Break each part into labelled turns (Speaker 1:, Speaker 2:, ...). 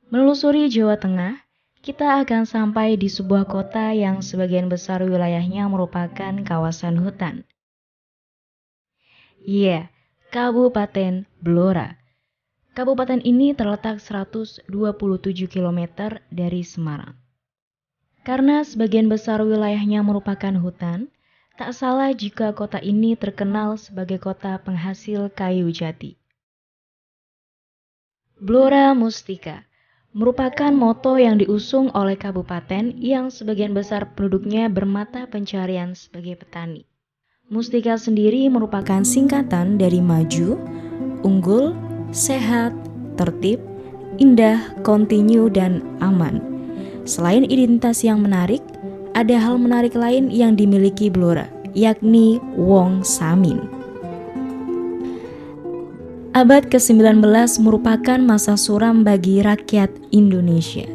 Speaker 1: Menelusuri Jawa Tengah, kita akan sampai di sebuah kota yang sebagian besar wilayahnya merupakan kawasan hutan. Iya, Kabupaten Blora. Kabupaten ini terletak 127 km dari Semarang. Karena sebagian besar wilayahnya merupakan hutan, tak salah jika kota ini terkenal sebagai kota penghasil kayu jati. Blora Mustika merupakan moto yang diusung oleh kabupaten yang sebagian besar penduduknya bermata pencarian sebagai petani. Mustika sendiri merupakan singkatan dari maju, unggul, sehat, tertib, indah, kontinu, dan aman. Selain identitas yang menarik, ada hal menarik lain yang dimiliki Blora, yakni Wong Samin. Abad ke-19 merupakan masa suram bagi rakyat Indonesia.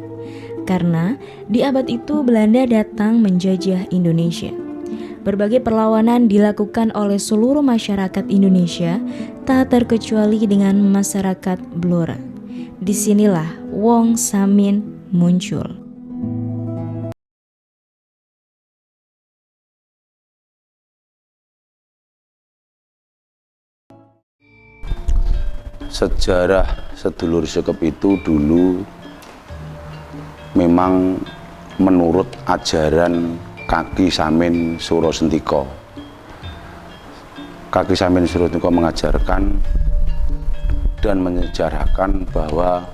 Speaker 1: Karena di abad itu Belanda datang menjajah Indonesia. Berbagai perlawanan dilakukan oleh seluruh masyarakat Indonesia, tak terkecuali dengan masyarakat Blora. Disinilah Wong Samin muncul.
Speaker 2: Sejarah sedulur sekep itu dulu memang menurut ajaran Kaki Samin Surasentiko. Kaki Samin Surasentiko mengajarkan dan menyejarahkan bahwa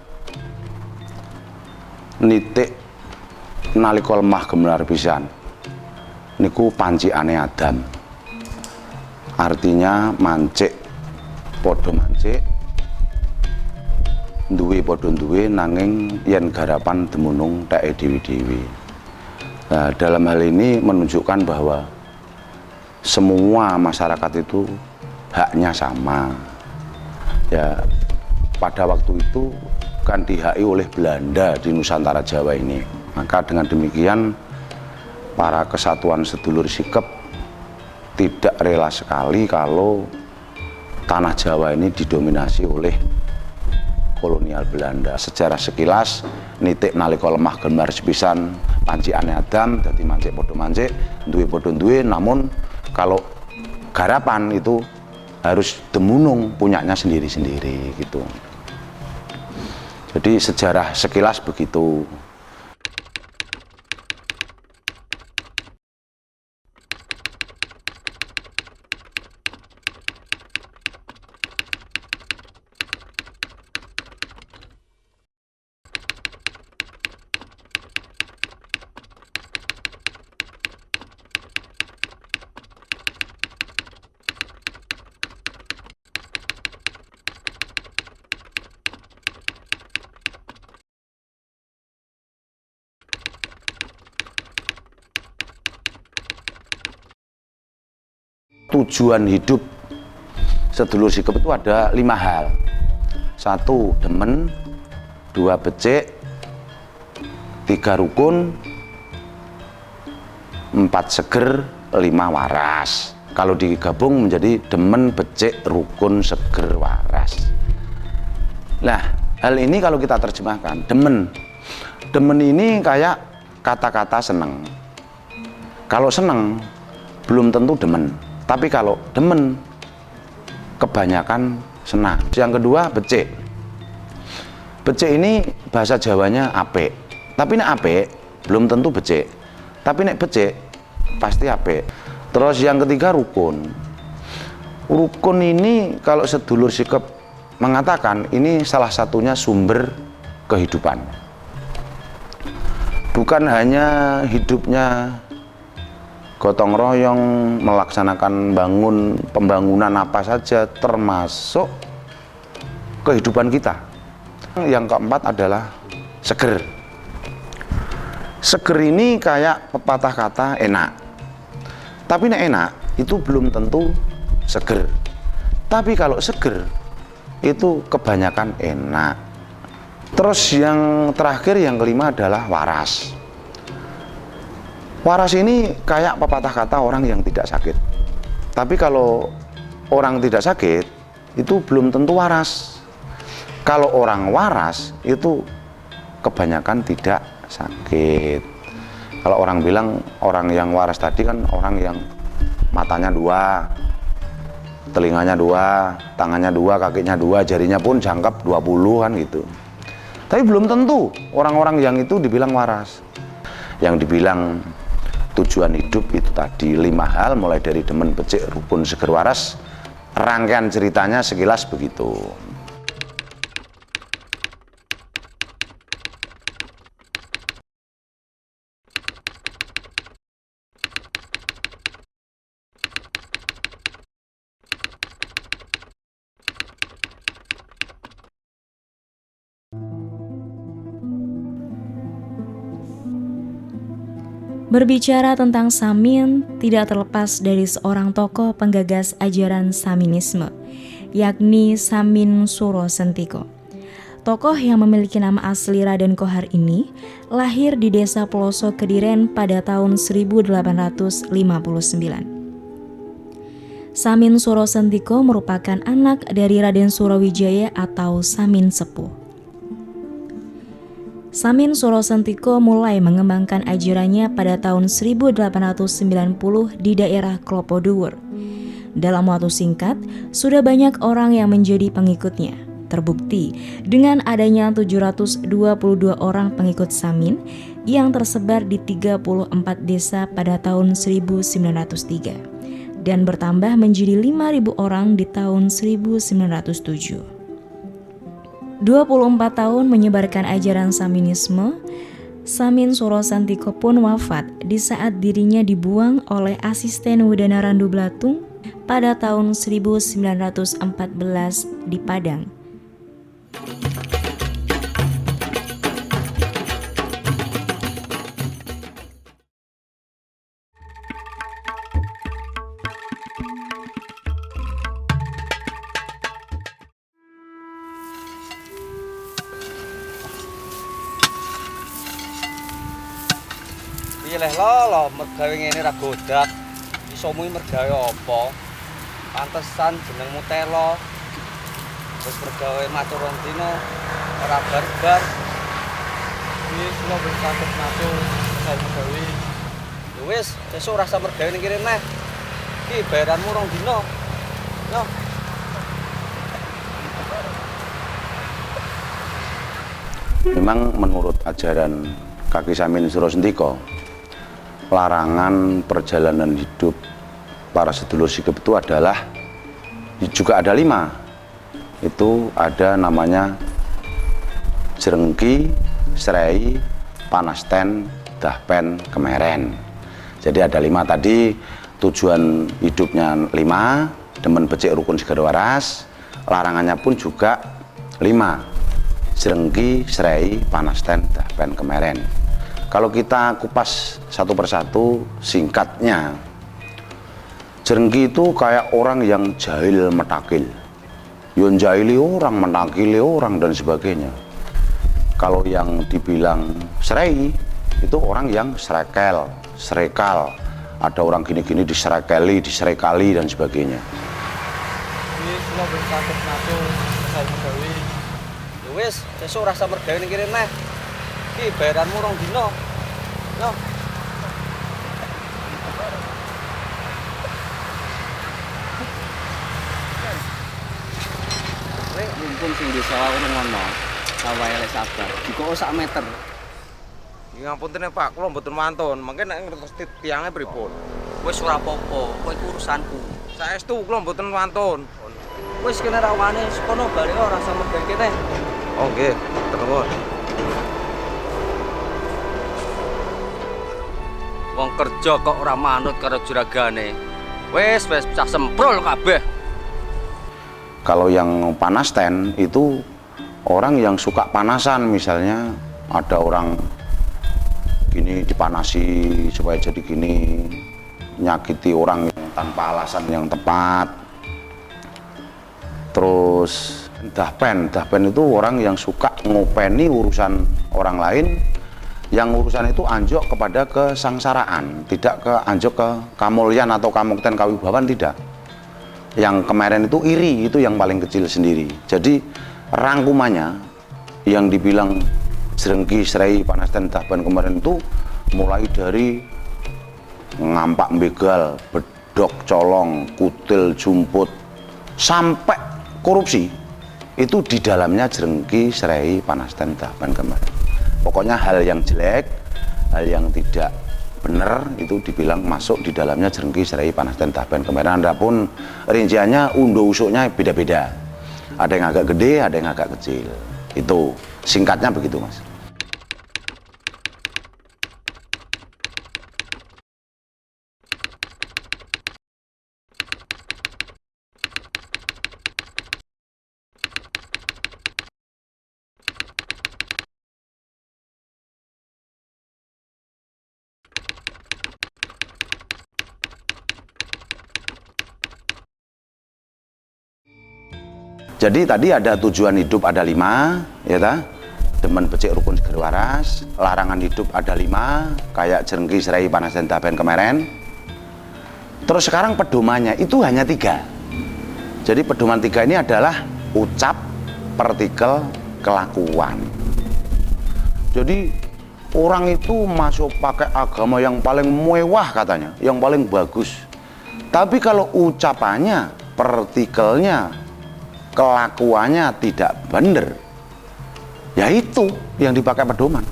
Speaker 2: nitik nalika lemah gemelar pisan niku pancikane Adam. Artinya mancik padha mancik, duwe padha duwe, nanging yen garapan demunung teke dewi-dewi. Nah, dalam hal ini menunjukkan bahwa semua masyarakat itu haknya sama. Ya, pada waktu itu kan dihaki oleh Belanda di Nusantara Jawa ini. Maka dengan demikian para kesatuan sedulur sikep tidak rela sekali kalau tanah Jawa ini didominasi oleh kolonial Belanda. Sejarah sekilas nitik nalika lemah gemar sepisan pancikane Adam, dadi mancik padha mancik, duwe padha duwe, namun kalau garapan itu harus demunung punyanya sendiri-sendiri gitu. Jadi sejarah sekilas begitu. Tujuan hidup sedulur sikep itu ada 5 hal. 1 demen, 2 becik, 3 rukun, 4 seger, 5 waras. Kalau digabung menjadi demen, becik, rukun, seger, waras. Nah, hal ini kalau kita terjemahkan, demen. Demen ini kayak kata-kata seneng. Kalau seneng belum tentu demen. Tapi kalau demen, kebanyakan senang. Yang kedua, becik. Becik ini bahasa Jawanya apik. Tapi nek apik, belum tentu becik. Tapi nek becik, pasti apik. Terus yang ketiga, rukun. Rukun ini kalau sedulur sikep mengatakan, ini salah satunya sumber kehidupan. Bukan hanya hidupnya gotong royong melaksanakan pembangunan apa saja, termasuk kehidupan kita. Yang keempat adalah seger. Seger ini kayak pepatah kata enak. Tapi nek enak itu belum tentu seger. Tapi kalau seger itu kebanyakan enak. Terus yang terakhir, yang kelima adalah waras. Waras ini kayak pepatah kata orang yang tidak sakit. Tapi kalau orang tidak sakit, itu belum tentu waras. Kalau orang waras, itu kebanyakan tidak sakit. Kalau orang bilang orang yang waras tadi kan orang yang matanya 2, telinganya 2, tangannya 2, kakinya 2, jarinya pun jangkep 20 kan gitu. Tapi belum tentu orang-orang yang itu dibilang waras. Yang dibilang tujuan hidup itu tadi 5 hal, mulai dari demen, becik, rukun, seger, waras. Rangkaian ceritanya sekilas begitu.
Speaker 1: Berbicara tentang Samin, tidak terlepas dari seorang tokoh penggagas ajaran Saminisme, yakni Samin Suro Sentiko. Tokoh yang memiliki nama asli Raden Kohar ini lahir di Desa Pelosok Kediren pada tahun 1859. Samin Suro Sentiko merupakan anak dari Raden Surowijaya atau Samin Sepuh. Samin Suro Sentiko mulai mengembangkan ajarannya pada tahun 1890 di daerah Klopo Dhuwur. Dalam waktu singkat, sudah banyak orang yang menjadi pengikutnya. Terbukti dengan adanya 722 orang pengikut Samin yang tersebar di 34 desa pada tahun 1903 dan bertambah menjadi 5.000 orang di tahun 1907. 24 tahun menyebarkan ajaran Saminisme, Samin Suro Sentiko pun wafat di saat dirinya dibuang oleh asisten Wedana Randu Blatung pada tahun 1914 di Padang.
Speaker 3: Pilih lo mergawe ngene ra godak. Iso mui mergawe apa? Pantesan jenengmu Telo. Wis mergawe matur rong dina ora barbar. Wis lo wis saged matur saya mergawe. Ya wis, sesuk rasa mergawe ning kene neh. Iki bayaranmu rong dina. Yo.
Speaker 2: Memang menurut ajaran Kaki Samin Suro Sentiko, larangan perjalanan hidup para sedulur sikep itu adalah juga ada 5. Itu ada namanya Jrengki, Srei, Panasten, Dahpen, Kemeren. Jadi ada 5 tadi, tujuan hidupnya 5, demen, becik, rukun, seger, waras. Larangannya pun juga 5, Jrengki, Srei, Panasten, Dahpen, Kemeren. Kalau kita kupas satu persatu singkatnya, Jrengki itu kayak orang yang jahil metakil, yon jahili orang, menakili orang dan sebagainya. Kalau yang dibilang Srei itu orang yang srekal, ada orang gini-gini disrekali, disrekali dan sebagainya.
Speaker 3: Wis lo wis saged matur saya mergawe. Ya wis, sesuk rasa mergawe ning kene neh. Iki bayaranmu rong dina. Yo. Rek mumpung sing desa ono ngono. Sawahe lek sabar. Dikok sak meter.
Speaker 4: Ya ngapunten Pak, kula mboten mantun. Mangke nek ngertos tiange pripun?
Speaker 3: Wis ora apa-apa, kowe iku urusanku.
Speaker 4: Saestu kula mboten mantun.
Speaker 3: Wis kene ra wane sekono bali ora sama mergawe kene.
Speaker 4: Oh nggih, terus.
Speaker 3: Wong kerja kok ora manut karo juragane. Wis pecah semprol kabeh.
Speaker 2: Kalau yang Panasten itu orang yang suka panasan, misalnya ada orang gini dipanasi supaya jadi gini, nyakiti orang yang tanpa alasan yang tepat. Terus Dahpen itu orang yang suka ngopeni urusan orang lain, yang urusan itu anjok kepada kesangsaraan, tidak ke anjok ke kamulyan atau kamukten kawibawan, tidak. Yang Kemeren itu iri, itu yang paling kecil sendiri. Jadi rangkumannya yang dibilang Jrengki Srei Panastan Taban kemarin itu mulai dari ngampak begal, bedok colong, kutil jumput sampai korupsi itu di dalamnya Jrengki Srei Panastan Taban kemarin. Pokoknya hal yang jelek, hal yang tidak benar itu dibilang masuk di dalamnya Jrengki Srei Panastan Taban kemarin. Adapun rinciannya undo usuknya beda-beda. Ada yang agak gede, ada yang agak kecil. Itu singkatnya begitu, Mas. Jadi tadi ada tujuan hidup ada 5, ya ta? Demen becik rukun seger waras, larangan hidup ada 5, kayak Jrengki Srei Panastan Taban kemarin. Terus sekarang pedomannya itu hanya 3. Jadi pedoman 3 ini adalah ucap, partikel, kelakuan. Jadi orang itu masuk pakai agama yang paling mewah katanya, yang paling bagus. Tapi kalau ucapannya, partikelnya, kelakuannya tidak benar, ya itu yang dipakai pedoman.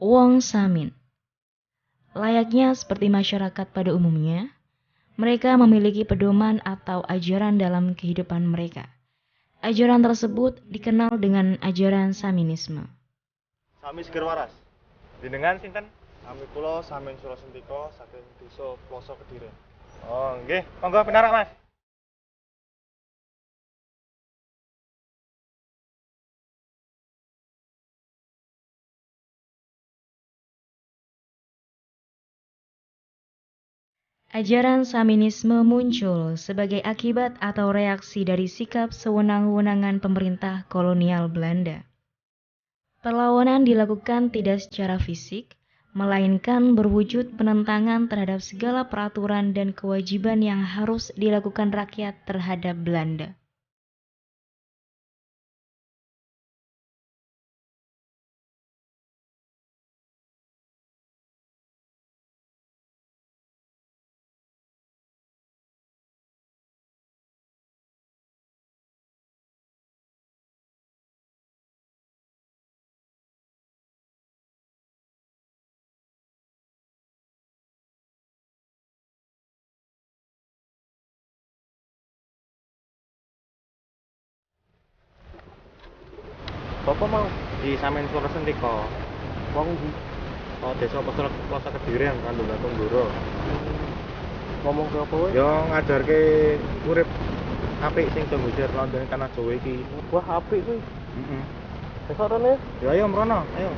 Speaker 1: Wong Samin. Layaknya seperti masyarakat pada umumnya, mereka memiliki pedoman atau ajaran dalam kehidupan mereka. Ajaran tersebut dikenal dengan ajaran Saminisme.
Speaker 5: Sami seger waras. Jenengan sinten? Sami kula Samin Surasentiko saking Desa Ploso Kediri. Oh, nggih. Monggo pinarak, Mas.
Speaker 1: Ajaran Saminisme muncul sebagai akibat atau reaksi dari sikap sewenang-wenangan pemerintah kolonial Belanda. Perlawanan dilakukan tidak secara fisik, melainkan berwujud penentangan terhadap segala peraturan dan kewajiban yang harus dilakukan rakyat terhadap Belanda.
Speaker 5: Bapak mau di Samin Surasentiko. Wong ndi? Oh, Desa Ploso Kediri yang kandung Gatong Ndoro. Ngomong ke apa wae? Yo ngajarke urip apik sing do ngujar London tanah Jawa iki. Wah, apik kuwi. Heeh. Besok rene? Ya ayo mrono, ayo.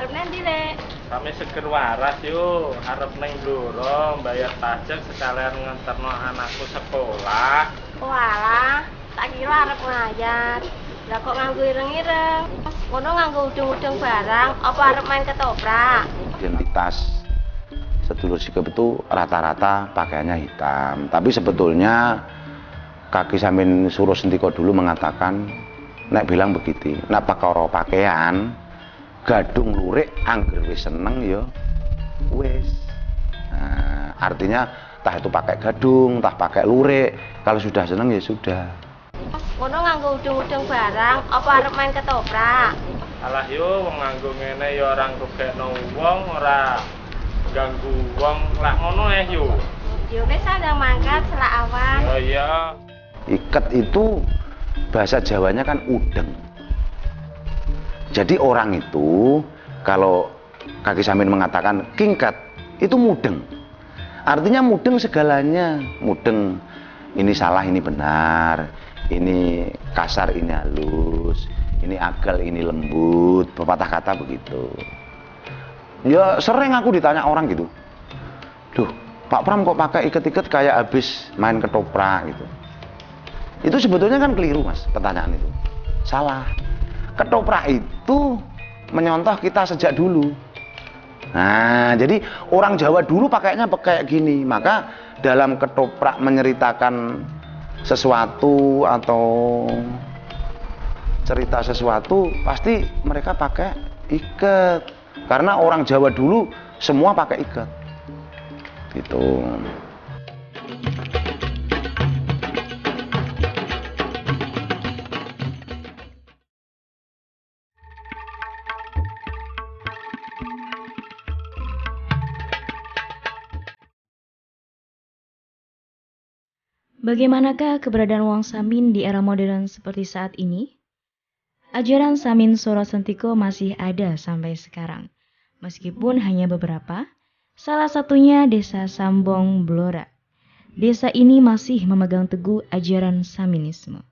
Speaker 6: Arep nanti, Lek?
Speaker 7: Sami seger waras yuk, arep neng Blora bayar pajak sekalian nganterno anakku sekolah.
Speaker 6: Walah, tak kira arep ngayat. Lah kok nganggo ireng-ireng? Ngono nganggo udung-udung barang, apa arep main ketoprak?
Speaker 2: Identitas sedulur sikap itu rata-rata pakaiannya hitam. Tapi sebetulnya Kaki Samin Surasentiko dulu mengatakan, nek bilang begitu, nek pakaro pakaian, gadung lurik angger wis seneng ya wis. Nah, artinya entah itu pakai gadung, entah pakai lurik, kalau sudah seneng ya sudah.
Speaker 6: Ngono nganggo udung-udung barang, apa arep main ketoprak?
Speaker 7: Alah yo wong nganggo ngene ya orang rugekno wong, ora ganggu wong. Lah ngono yo.
Speaker 6: Yo wis sandang mangkat selak awan.
Speaker 7: Oh iya.
Speaker 2: Iket itu bahasa Jawanya kan udeng. Jadi orang itu kalau Kaki Samin mengatakan kingkat, itu mudeng. Artinya mudeng segalanya, mudeng ini salah ini benar, ini kasar ini halus, ini agal ini lembut, pepatah kata begitu. Ya sering aku ditanya orang gitu, duh Pak Pram kok pakai iket-iket kayak habis main ketoprak gitu. Itu sebetulnya kan keliru mas, pertanyaan itu salah. Ketoprak itu menyontoh kita sejak dulu. Nah, jadi orang Jawa dulu pakainya kayak gini. Maka dalam ketoprak menceritakan sesuatu atau cerita sesuatu, pasti mereka pakai iket. Karena orang Jawa dulu semua pakai iket. Gitu.
Speaker 1: Bagaimanakah keberadaan Wong Samin di era modern seperti saat ini? Ajaran Samin Suro Sentiko masih ada sampai sekarang, meskipun hanya beberapa, salah satunya Desa Sambong Blora. Desa ini masih memegang teguh ajaran Saminisme.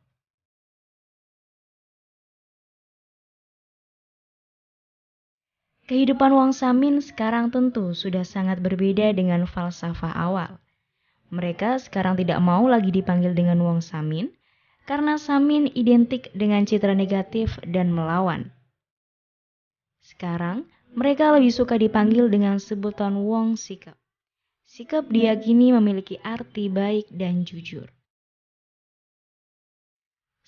Speaker 1: Kehidupan Wong Samin sekarang tentu sudah sangat berbeda dengan falsafah awal. Mereka sekarang tidak mau lagi dipanggil dengan Wong Samin, karena Samin identik dengan citra negatif dan melawan. Sekarang, mereka lebih suka dipanggil dengan sebutan Wong Sikap. Sikap diyakini memiliki arti baik dan jujur.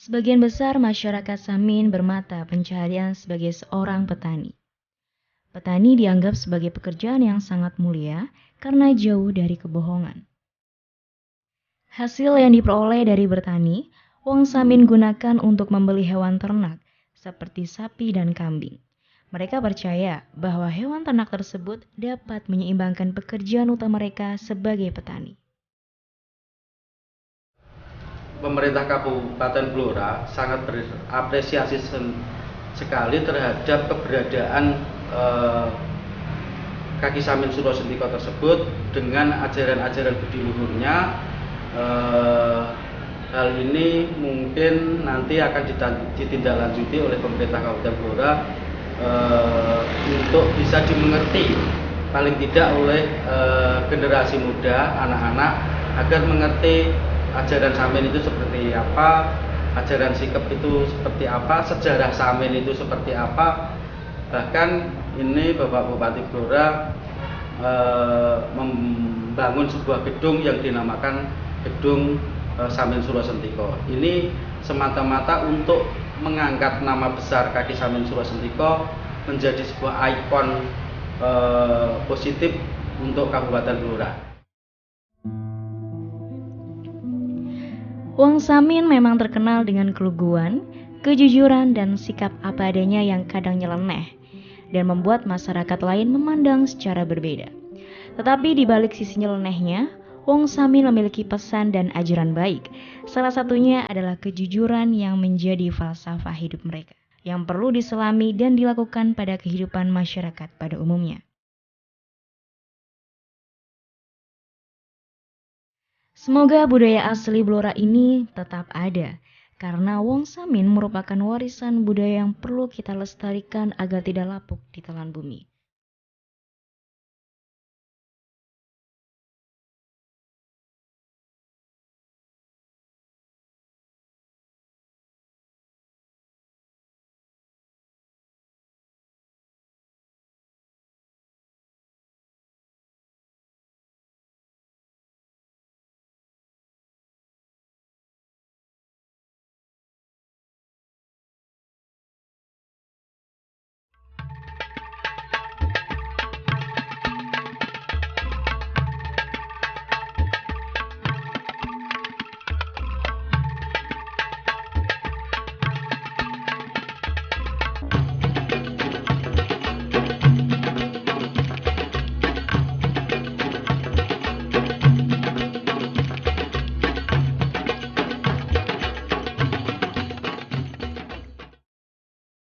Speaker 1: Sebagian besar masyarakat Samin bermata pencaharian sebagai seorang petani. Petani dianggap sebagai pekerjaan yang sangat mulia karena jauh dari kebohongan. Hasil yang diperoleh dari bertani, Wong Samin gunakan untuk membeli hewan ternak seperti sapi dan kambing. Mereka percaya bahwa hewan ternak tersebut dapat menyeimbangkan pekerjaan utama mereka sebagai petani.
Speaker 8: Pemerintah Kabupaten Blora sangat berapresiasi sekali terhadap keberadaan Kaki Samin Suro Sentiko tersebut dengan ajaran-ajaran budi luhurnya. Hal ini mungkin nanti akan ditindaklanjuti oleh pemerintah Kabupaten Blora untuk bisa dimengerti paling tidak oleh generasi muda, anak-anak, agar mengerti ajaran Samin itu seperti apa, ajaran sikap itu seperti apa, sejarah Samin itu seperti apa. Bahkan ini Bapak Bupati Blora membangun sebuah gedung yang dinamakan Gedung Samin Suro Sentiko. Ini semata-mata untuk mengangkat nama besar Kaki Samin Suro Sentiko menjadi sebuah ikon positif untuk Kabupaten Blora.
Speaker 1: Wong Samin memang terkenal dengan keluguan, kejujuran, dan sikap apa adanya yang kadang nyeleneh dan membuat masyarakat lain memandang secara berbeda. Tetapi di balik sisi nyelenehnya, Wong Samin memiliki pesan dan ajaran baik. Salah satunya adalah kejujuran yang menjadi falsafah hidup mereka, yang perlu diselami dan dilakukan pada kehidupan masyarakat pada umumnya. Semoga budaya asli Blora ini tetap ada, karena Wong Samin merupakan warisan budaya yang perlu kita lestarikan agar tidak lapuk di telan bumi.